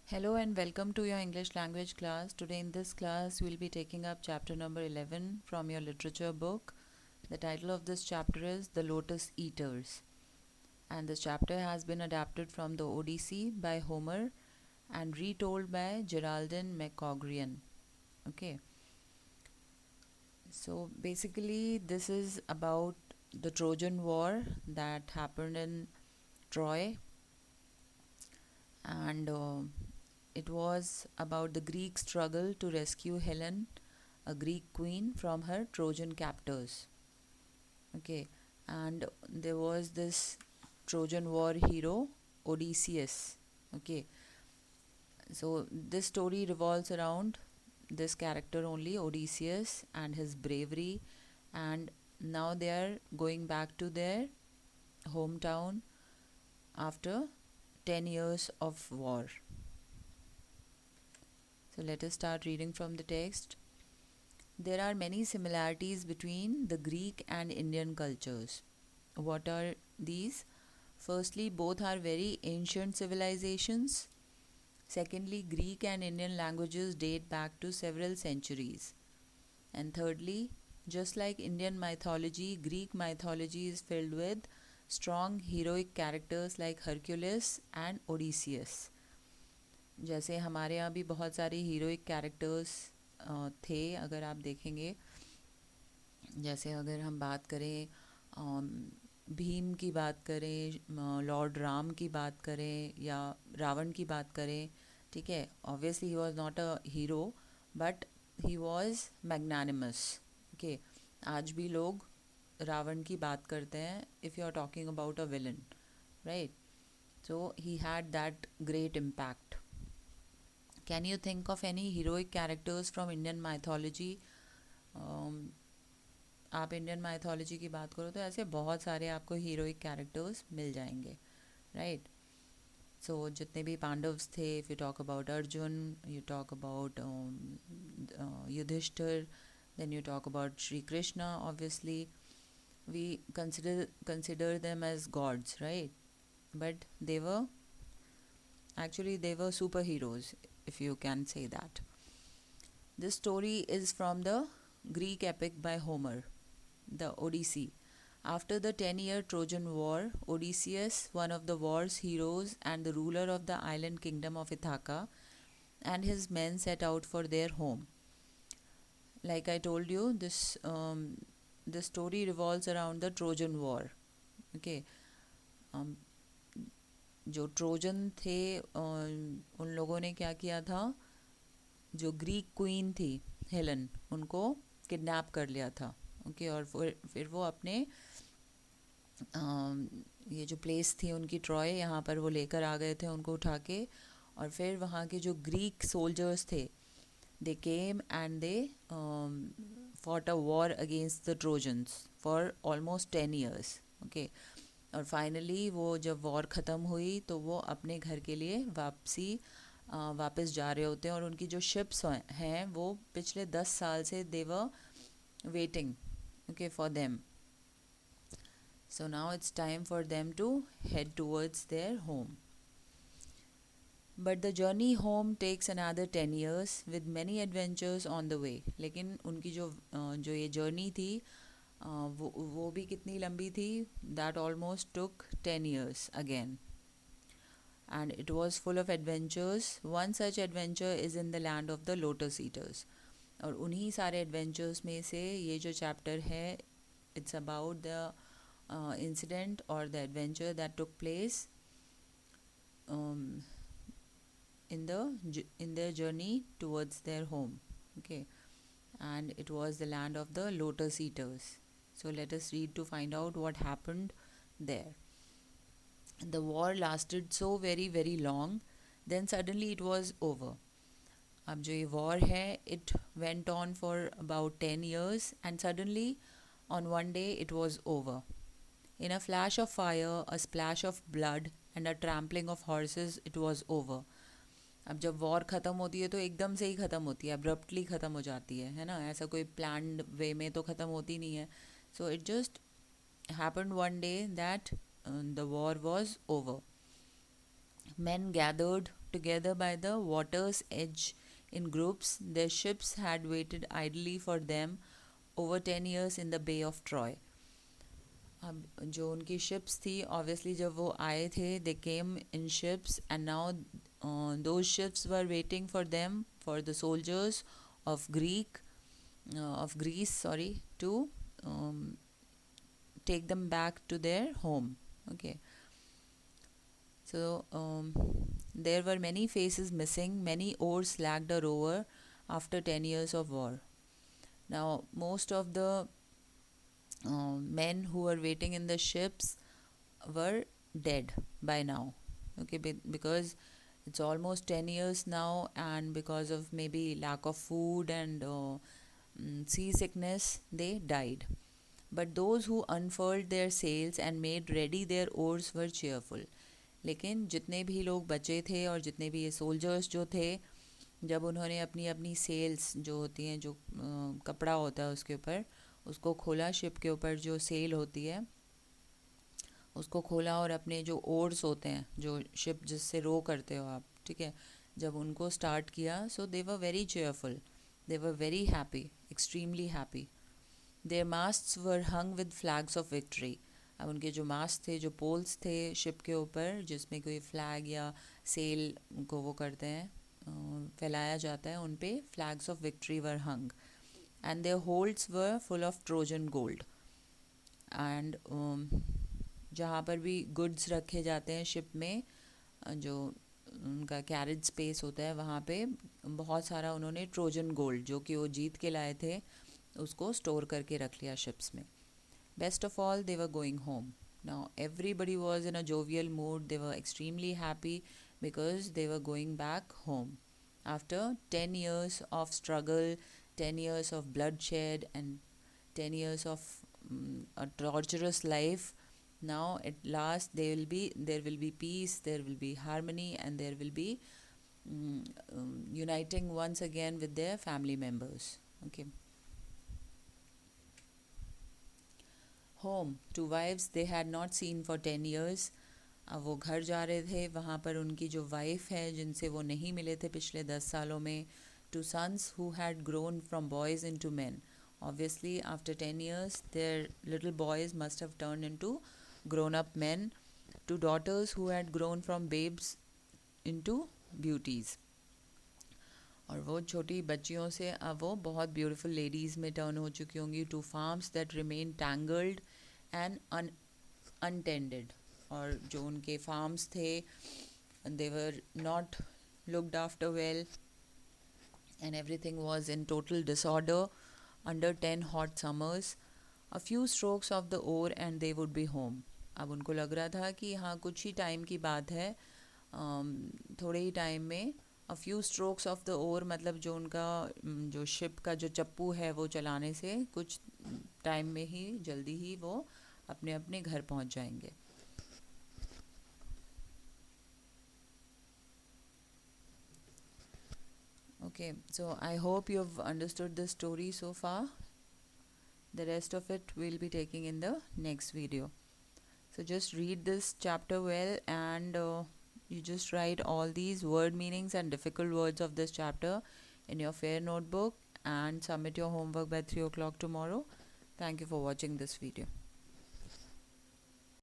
Hello and welcome to your English language class. Today in this class we'll be taking up chapter number 11 from your literature book. The title of this chapter is The Lotus Eaters, and this chapter has been adapted from the Odyssey by Homer and retold by Geraldine McCaugrian. Okay, so basically this is about the Trojan War that happened in Troy, and it was about the Greek struggle to rescue Helen, a Greek queen, from her Trojan captors. Okay, and there was this Trojan War hero, Odysseus. Okay, so this story revolves around this character only, Odysseus, and his bravery. And now they are going back to their hometown after 10 years of war. So let us start reading from the text. There are many similarities between the Greek and Indian cultures. What are these? Firstly, both are very ancient civilizations. Secondly, Greek and Indian languages date back to several centuries. And thirdly, just like Indian mythology, Greek mythology is filled with strong heroic characters like Hercules and Odysseus. जैसे हमारे यहाँ भी बहुत सारे heroic characters थे, अगर आप देखेंगे, जैसे अगर हम बात करें भीम की बात करें, लॉर्ड राम की बात करें या रावण की बात करें, ठीक है, obviously he was not a hero but he was magnanimous. Okay, आज भी लोग रावण की बात करते हैं if you are talking about a villain, right? So he had that great impact. Can you think of any heroic characters from Indian mythology? आप Indian mythology की बात करो तो ऐसे बहुत सारे आपको हीरोइक कैरेक्टर्स मिल जाएंगे, राइट? सो जितने भी पांडव्स थे, if you talk about Arjun, you talk about Yudhishthir, then you talk about Sri Krishna, obviously we consider them as gods, right? But they were superheroes, if you can say that. This story is from the Greek epic by Homer, the Odyssey. After the 10-year Trojan War, Odysseus, one of the war's heroes and the ruler of the island kingdom of Ithaca, and his men set out for their home. Like I told you, this story revolves around the Trojan War. Okay, जो Trojan थे उन लोगों ने क्या किया था, जो Greek queen थी हेलन, उनको किडनैप कर लिया था. ओके, और फिर वो अपने ये जो प्लेस थी उनकी ट्रॉय, यहाँ पर वो लेकर आ गए थे उनको उठा के. और फिर वहाँ के जो ग्रीक सोल्जर्स थे, they came and they fought a war against the Trojans for almost 10 years. Okay, और फाइनली वो जब वॉर ख़त्म हुई तो वो अपने घर के लिए वापस जा रहे होते हैं, और उनकी जो शिप्स हैं वो पिछले 10 साल से they were waiting, okay, for them. So now it's time for them to head towards their home. But the journey home takes another 10 years with many adventures on the way. लेकिन उनकी जो ये journey थी वो भी कितनी लंबी थी? That almost took 10 years again. And it was full of adventures. One such adventure is in the land of the Lotus Eaters. और उन्हीं सारे adventures में से ये जो chapter है, it's about the incident or the adventure that took place in their journey towards their home. Okay, and it was the land of the Lotus Eaters. So let us read to find out what happened there. The war lasted so very very long, then suddenly it was over. अब जो ये war है, it went on for about 10 years and suddenly on one day it was over. In a flash of fire, a splash of blood and a trampling of horses, it was over. अब जब war ख़त्म होती है तो एकदम से ही ख़त्म होती है, अब्रप्टली ख़त्म हो जाती है ना, ऐसा कोई प्लान्ड वे में तो ख़त्म होती नहीं है. So it just happened one day that the war was over. Men gathered together by the water's edge in groups. Their ships had waited idly for them over 10 years in the Bay of Troy. अब जो उनकी ships थी obviously जब वो आए थे they came in ships and now those ships were waiting for them for the soldiers of Greece, sorry, to take them back to their home. Okay, so there were many faces missing, many oars lacked a rower after 10 years of war. Now most of the men who were waiting in the ships were dead by now. Okay, because it's almost 10 years now, and because of maybe lack of food and seasickness, they died. But those who unfurled their sails and made ready their oars were cheerful. लेकिन जितने भी लोग बचे थे और जितने भी ये सोल्जर्स जो थे, जब उन्होंने अपनी अपनी सेल्स जो होती हैं, जो कपड़ा होता है उसके ऊपर, उसको खोला, शिप के ऊपर जो सेल होती है उसको खोला, और अपने जो ओर्स होते हैं, जो शिप जिससे रो करते हो आप, ठीक है, जब उनको स्टार्ट किया, so they were very cheerful, they were very happy, extremely happy. Their masts were hung with flags of victory. अब उनके जो मास्ट थे, जो पोल्स थे शिप के ऊपर, जिसमें कोई फ्लैग या सेल को वो करते हैं, फैलाया जाता है, उन पे flags of victory were hung. And their holds were full of Trojan gold. एंड जहाँ पर भी गुड्स रखे जाते हैं शिप में, जो उनका कैरेज स्पेस होता है, वहाँ पे बहुत सारा उन्होंने ट्रोजन गोल्ड, जो कि वो जीत के लाए थे, उसको स्टोर करके रख लिया शिप्स में. Best of all, they were going home. Now everybody was in a jovial mood. They were extremely happy because they were going back home after 10 years of struggle, 10 years of bloodshed, and 10 years of a torturous life. Now at last there will be peace, there will be harmony, and there will be uniting once again with their family members. Okay. Home, to wives they had not seen for 10 years. अब वो घर जा रहे थे, वहाँ पर उनकी जो वाइफ है, जिनसे वो नहीं मिले थे पिछले 10 सालों में. Two sons who had grown from boys into men. Obviously after 10 years their little boys must have turned into grown up men. To daughters who had grown from babes into beauties. और वो छोटी बच्चियों से अब वो बहुत beautiful ladies में turn हो चुकी होंगी. To farms that remain tangled and untended. और जो उनके फार्म्स थे, they were not looked after well, and everything was in total disorder under 10 hot summers. A few strokes of the oar and they would be home. अब उनको लग रहा था कि हाँ कुछ ही टाइम की बात है, थोड़े ही टाइम में. A few strokes of the oar मतलब जो उनका जो शिप का जो चप्पू है वो चलाने से कुछ टाइम में ही, जल्दी ही वो अपने अपने घर पहुंच जाएंगे. Okay, so I hope you've understood this story so far. The rest of it we'll be taking in the next video. So just read this chapter well, and you just write all these word meanings and difficult words of this chapter in your fair notebook and submit your homework by 3 o'clock tomorrow. Thank you for watching this video.